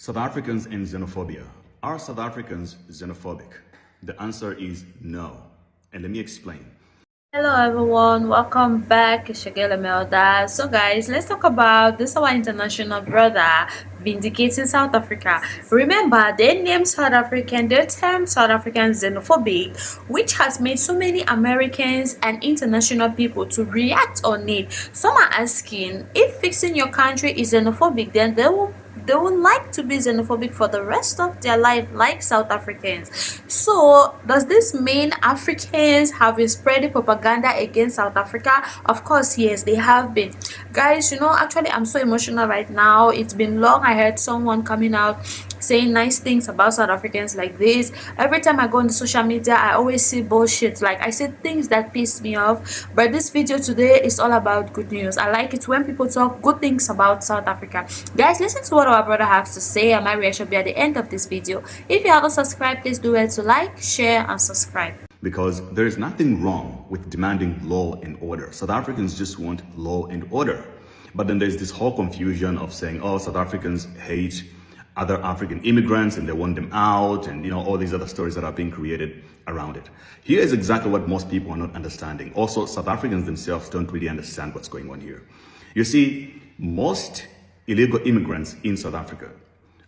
South Africans and xenophobia. Are South Africans xenophobic? The answer is no. And let me explain. Hello everyone, welcome back. It's Shagela Melda. So guys, let's talk about this our international brother vindicating South Africa. Remember, they named South African, they termed South African xenophobic, which has made so many Americans and international people to react on it. Some are asking if fixing your country is xenophobic, then they would like to be xenophobic for the rest of their life like South Africans. So does this mean Africans have been spreading propaganda against South Africa? Of course, yes, they have been. Guys, actually I'm so emotional right now. It's been long. I heard someone coming out saying nice things about South Africans like this. Every time I go on the social media, I always see bullshit. Like I see things that piss me off. But this video today is all about good news. I like it when people talk good things about South Africa. Guys, listen to what our brother has to say, and my reaction will be at the end of this video. If you haven't subscribed, please do it to like, share, and subscribe. Because there is nothing wrong with demanding law and order. South Africans just want law and order. But then there's this whole confusion of saying, oh, South Africans hate other African immigrants and they want them out, and all these other stories that are being created around it. Here is exactly what most people are not understanding. Also, South Africans themselves don't really understand what's going on here. You see, most illegal immigrants in South Africa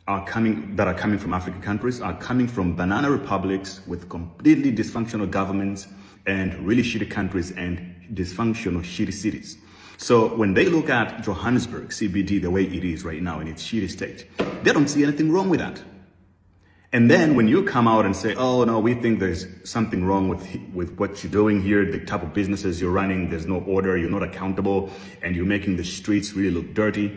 are coming from African countries, are coming from banana republics with completely dysfunctional governments and really shitty countries and dysfunctional shitty cities. So when they look at Johannesburg, CBD, the way it is right now in its shitty state, they don't see anything wrong with that. And then when you come out and say, oh no, we think there's something wrong with what you're doing here, the type of businesses you're running, there's no order, you're not accountable, and you're making the streets really look dirty,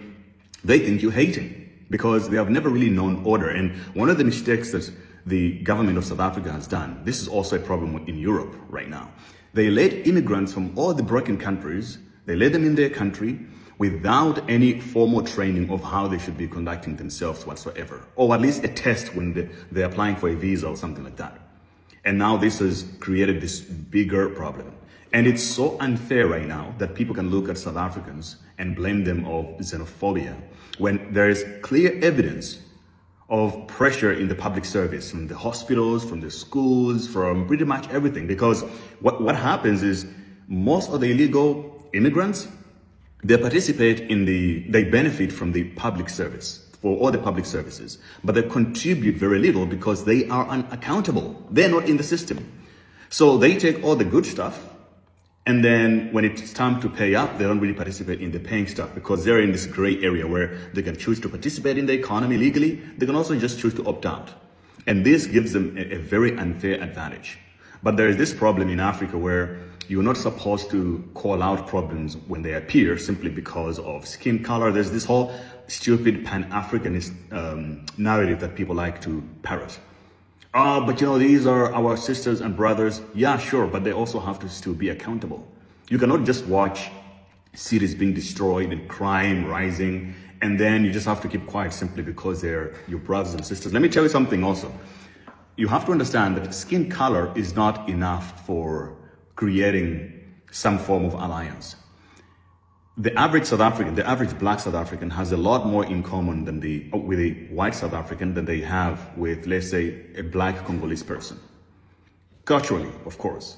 they think you're hating because they have never really known order. And one of the mistakes that the government of South Africa has done, this is also a problem in Europe right now. They let immigrants from all the broken countries, they let them in their country without any formal training of how they should be conducting themselves whatsoever, or at least a test when they're applying for a visa or something like that. And now this has created this bigger problem. And it's so unfair right now that people can look at South Africans and blame them of xenophobia when there is clear evidence of pressure in the public service, from the hospitals, from the schools, from pretty much everything. Because what happens is most of the illegal immigrants, they benefit from the public service, for all the public services, but they contribute very little because they are unaccountable. They're not in the system. So they take all the good stuff, and then when it's time to pay up, they don't really participate in the paying stuff because they're in this gray area where they can choose to participate in the economy legally. They can also just choose to opt out. And this gives them a very unfair advantage. But there is this problem in Africa where you're not supposed to call out problems when they appear simply because of skin color. There's this whole stupid Pan-Africanist narrative that people like to parrot. But these are our sisters and brothers. Yeah, sure, but they also have to still be accountable. You cannot just watch cities being destroyed and crime rising, and then you just have to keep quiet simply because they're your brothers and sisters. Let me tell you something also. You have to understand that skin color is not enough for creating some form of alliance. The average South African, the average black South African has a lot more in common with a white South African than they have with, let's say, a black Congolese person. Culturally, of course.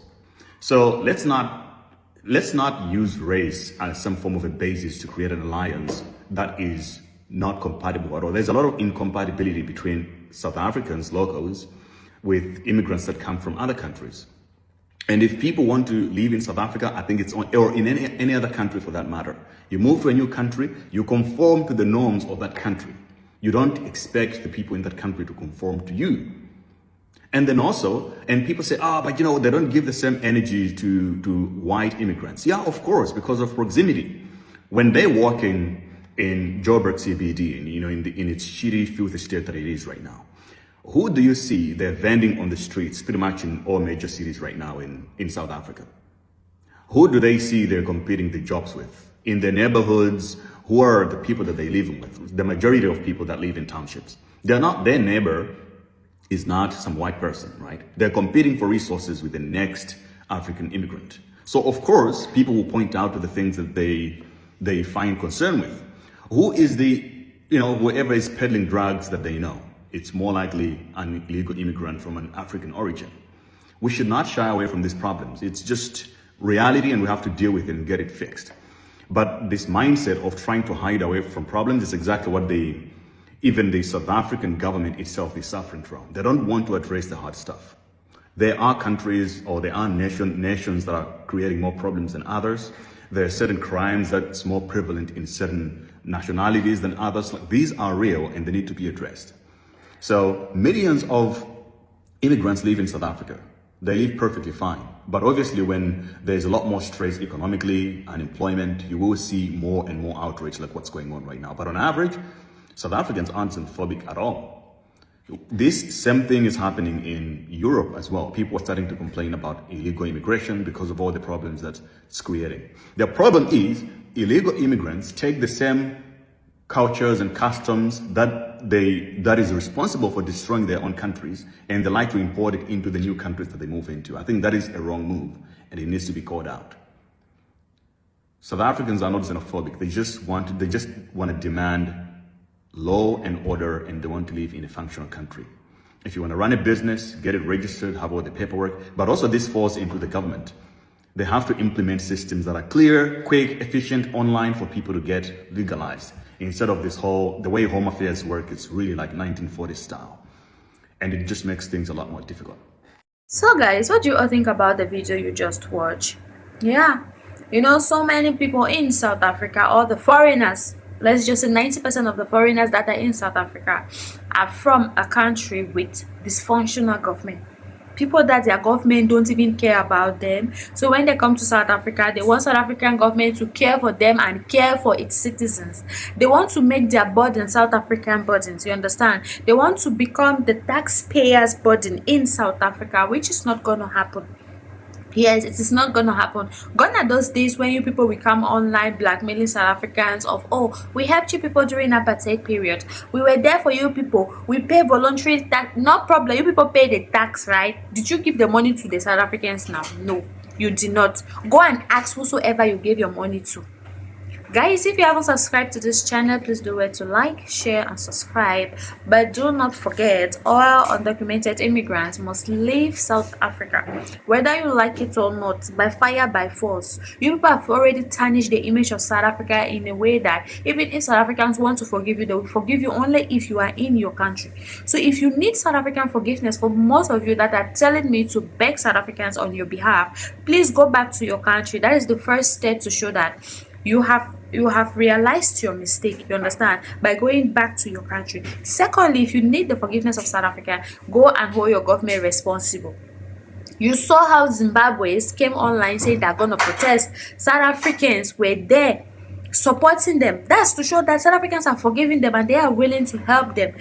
So let's not use race as some form of a basis to create an alliance that is not compatible at all. There's a lot of incompatibility between South Africans, locals, with immigrants that come from other countries. And if people want to live in South Africa, I think it's or in any other country for that matter, you move to a new country, you conform to the norms of that country. You don't expect the people in that country to conform to you. And then also, and people say, but they don't give the same energy to white immigrants. Yeah, of course, because of proximity. When they walk in Joburg CBD, in its shitty, filthy state that it is right now, who do you see they're vending on the streets pretty much in all major cities right now in South Africa? Who do they see they're competing the jobs with? In their neighborhoods, who are the people that they live with? The majority of people that live in townships. Their neighbor is not some white person, right? They're competing for resources with the next African immigrant. So of course, people will point out to the things that they find concern with. Who is the whoever is peddling drugs that they know, it's more likely an illegal immigrant from an African origin. We should not shy away from these problems. It's just reality and we have to deal with it and get it fixed. But this mindset of trying to hide away from problems is exactly what even the South African government itself is suffering from. They don't want to address the hard stuff. There are countries or there are nations that are creating more problems than others. There are certain crimes that's more prevalent in certain nationalities than others. These are real and they need to be addressed. So millions of immigrants live in South Africa. They live perfectly fine. But obviously when there's a lot more stress economically, unemployment, you will see more and more outrage like what's going on right now. But on average, South Africans aren't xenophobic at all. This same thing is happening in Europe as well. People are starting to complain about illegal immigration because of all the problems that it's creating. The problem is illegal immigrants take the same cultures and customs that is responsible for destroying their own countries, and they like to import it into the new countries that they move into. I think that is a wrong move and it needs to be called out. South Africans are not xenophobic. They just want to demand law and order, and they want to live in a functional country. If you want to run a business, get it registered, have all the paperwork, but also this falls into the government. They have to implement systems that are clear, quick, efficient, online for people to get legalized. Instead of the way home affairs work, it's really like 1940s style. And it just makes things a lot more difficult. So guys, what do you all think about the video you just watched? Yeah, so many people in South Africa, all the foreigners, let's just say 90% of the foreigners that are in South Africa are from a country with dysfunctional government. People that their government don't even care about them. So when they come to South Africa, they want South African government to care for them and care for its citizens. They want to make their burden South African burdens, you understand? They want to become the taxpayers' burden in South Africa, which is not going to happen. Yes, it is not gonna happen. Gone are those days when you people will come online blackmailing South Africans of, oh, we helped you people during apartheid period. We were there for you people. We pay voluntary tax. No problem. You people pay the tax, right? Did you give the money to the South Africans now? No, you did not. Go and ask whosoever you gave your money to. Guys, if you haven't subscribed to this channel, please do it to like, share and subscribe. But do not forget, all undocumented immigrants must leave South Africa, whether you like it or not, by fire, by force. You people have already tarnished the image of South Africa in a way that even if South Africans want to forgive you, they will forgive you only if you are in your country. So if you need South African forgiveness, for most of you that are telling me to beg South Africans on your behalf, please go back to your country. That is the first step to show that you have realized your mistake, you understand, by going back to your country. Secondly, if you need the forgiveness of South Africa, go and hold your government responsible. You saw how Zimbabweans came online saying they're gonna protest. South Africans were there supporting them. That's to show that South Africans are forgiving them and they are willing to help them.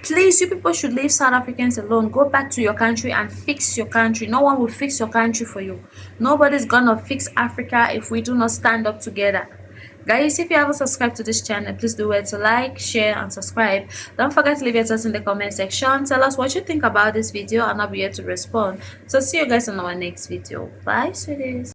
Please, you people should leave South Africans alone. Go back to your country and fix your country. No one will fix your country for you. Nobody's gonna fix Africa if we do not stand up together. Guys, if you haven't subscribed to this channel, please do it to like, share and subscribe. Don't forget to leave your thoughts in the comment section. Tell us what you think about this video and I'll be here to respond. So see you guys in our next video. Bye, sweeties.